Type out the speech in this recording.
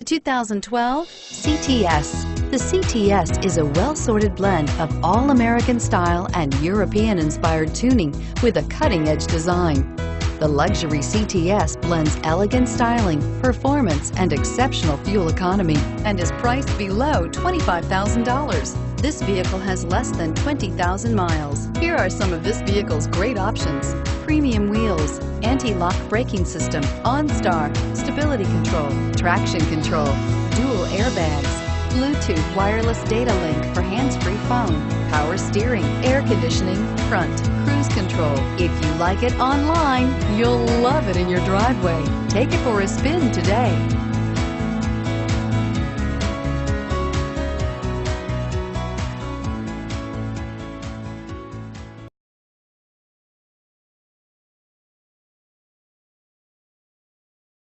2012 CTS. The CTS is a well-sorted blend of all-American style and European-inspired tuning with a cutting-edge design. The luxury CTS blends elegant styling, performance, and exceptional fuel economy and is priced below $25,000. This vehicle has less than 20,000 miles. Here are some of this vehicle's great options: premium wheels, anti-lock braking system, OnStar, stability control, traction control, dual airbags, Bluetooth wireless data link for hands-free phone, power steering, air conditioning, front, cruise control. If you like it online, you'll love it in your driveway. Take it for a spin today.